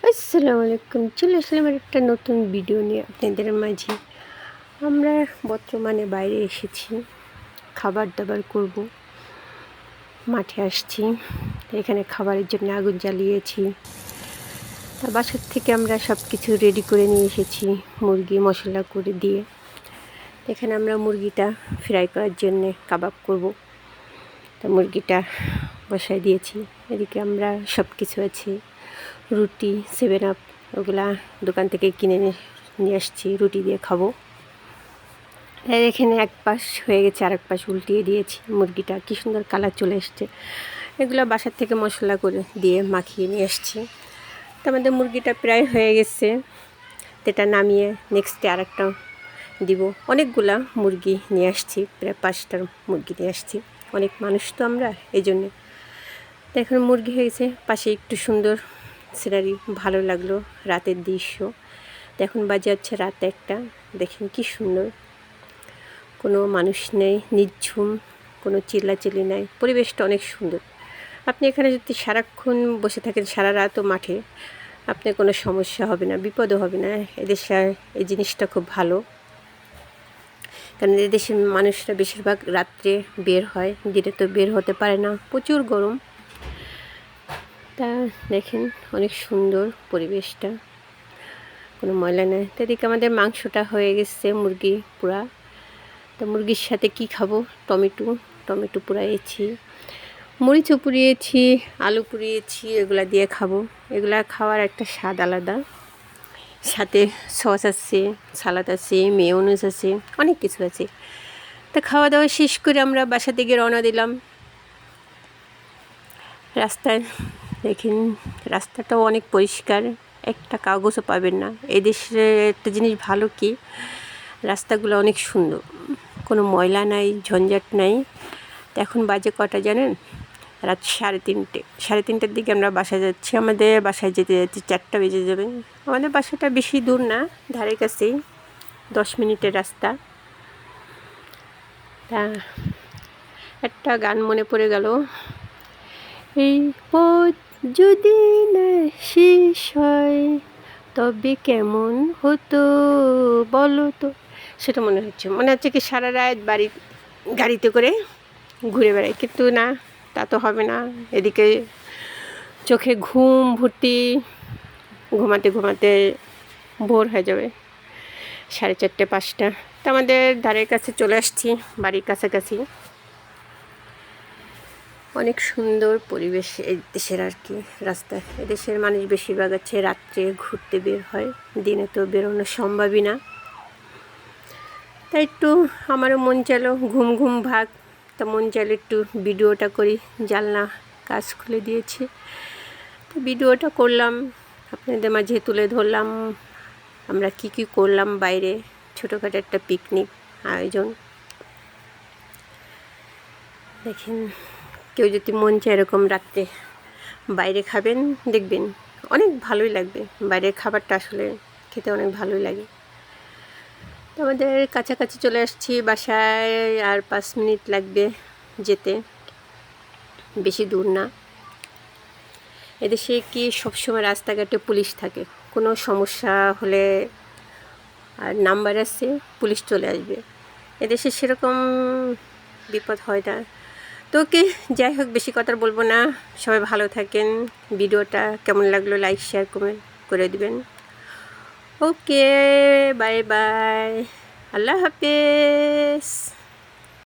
আসসালামু আলাইকুম। চলে আসলাম একটা নতুন ভিডিও নিয়ে আপনাদের মাঝে। আমরা বর্তমানে বাইরে এসেছি, খাবার দাবার করব। মাঠে আসছি, এখানে খাবারের জন্য আগুন জ্বালিয়েছি। তা বাসার থেকে আমরা সব কিছু রেডি করে নিয়ে এসেছি, মুরগি মশলা করে দিয়ে। এখানে আমরা মুরগিটা ফ্রাই করার জন্যে কাবাব করব। তা মুরগিটা বসায় দিয়েছি। এদিকে আমরা সব কিছু আছে, রুটি 7 আপ ওগুলা দোকান থেকে কিনে নিয়ে আসছি, রুটি দিয়ে খাবো। এখানে এক পাশ হয়ে গেছে, আর এক পাশ উল্টিয়ে দিয়েছি। মুরগিটা কী সুন্দর কালার চলে এসছে। এগুলো বাসার থেকে মশলা করে দিয়ে মাখিয়ে নিয়ে আসছি। তো আমাদের মুরগিটা প্রায় হয়ে গেছে, এটা নামিয়ে নেক্সটে আর একটা দিব। অনেকগুলা মুরগি নিয়ে আসছি, প্রায় 5টা মুরগি নিয়ে আসছি। অনেক মানুষ তো আমরা, এই জন্যে। তো এখন মুরগি হয়ে গেছে, পাশে একটু সুন্দর সিনারি, ভালো লাগলো রাতের দৃশ্য। তো এখন বাজে হচ্ছে রাত 1টা। দেখেন কি সুন্দর, কোনো মানুষ নেই, নিঝুম, কোনো চিল্লাচিল্লি নাই, পরিবেশটা অনেক সুন্দর। আপনি এখানে যদি সারাক্ষণ বসে থাকেন, সারা রাতও মাঠে, আপনার কোনো সমস্যা হবে না, বিপদও হবে না। এদেশে এই জিনিসটা খুব ভালো, কারণ এদেশের মানুষরা বেশিরভাগ রাত্রে বের হয়, দিনে তো বের হতে পারে না, প্রচুর গরম। তা দেখেন অনেক সুন্দর পরিবেশটা, কোনো ময়লা নেই। তো এদিকে আমাদের মাংসটা হয়ে গেছে, মুরগি পুরা। তো মুরগির সাথে কি খাবো, টমেটো পুড়িয়েছি, মরিচও পুড়িয়েছি, আলু পুড়িয়েছি, এগুলা দিয়ে খাবো। এগুলা খাওয়ার একটা স্বাদ আলাদা। সাথে সস আছে, সালাদ আছে, মেয়োনিজ আছে, অনেক কিছু আছে। তা খাওয়া দাওয়া শেষ করে আমরা বাসা থেকে রওনা দিলাম। রাস্তায় দেখেন, রাস্তাটাও অনেক পরিষ্কার, একটা কাগজও পাবেন না। এদেশে একটা জিনিস ভালো কি, রাস্তাগুলো অনেক সুন্দর, কোনো ময়লা নাই, ঝঞ্ঝাট নাই। তো এখন বাজে কটা জানেন? রাত 3:30। 3:30টার দিকে আমরা বাসায় যাচ্ছি। আমাদের বাসায় যেতে যেতে 4টা বেজে যাবে। আমাদের বাসাটা বেশি দূর না, ধারে কাছেই, 10 মিনিটের রাস্তা। তা একটা গান মনে পড়ে গেল, এই পথ যদি না শেষ হয় তবে কেমন হতো বলো তো। সেটা মনে হচ্ছে কি সারা রাত গাড়িতে করে ঘুরে বেড়াই, কিন্তু না, তা তো হবে না। এদিকে চোখে ঘুম ভর্তি, ঘুমাতে ঘুমাতে ভোর হয়ে যাবে, 4:30 5টা। তো আমাদের ধারের কাছে চলে আসছি, বাড়ির কাছাকাছি। অনেক সুন্দর পরিবেশ এই দেশের আর কি। রাস্তা, এদেশের মানুষ বেশিরভাগ আছে রাত্রে ঘুরতে বের হয়, দিনে তো বেরোনো সম্ভবই না। তাই একটু আমারও মন চাইলো, ঘুম ঘুম ভাগ, তা মন চাইলো একটু ভিডিওটা করি। জানলা কাজ খুলে দিয়েছি, তো ভিডিওটা করলাম, আপনাদের মাঝে তুলে ধরলাম আমরা কি কি করলাম বাইরে। ছোটোখাটো একটা পিকনিক আয়োজন। দেখেন, কেউ যদি মন চায় এরকম রাত্রে বাইরে খাবেন, দেখবেন অনেক ভালোই লাগবে। বাইরের খাবারটা আসলে খেতে অনেক ভালোই লাগে। তো আমাদের কাছাকাছি চলে আসছি বাসায়, আর 5 মিনিট লাগবে যেতে, বেশি দূর না। এদেশে কি সবসময় রাস্তাঘাটে পুলিশ থাকে, কোনো সমস্যা হলে আর নাম্বার আছে, পুলিশ চলে আসবে। এদেশে সেরকম বিপদ হয় না। তো ওকে, যাই হোক, বেশি কথা বলবো না। সবাই ভালো থাকেন। ভিডিওটা কেমন লাগলো লাইক শেয়ার কমেন্ট করে দিবেন। ওকে, বাই বাই, আল্লাহ হাফেজ।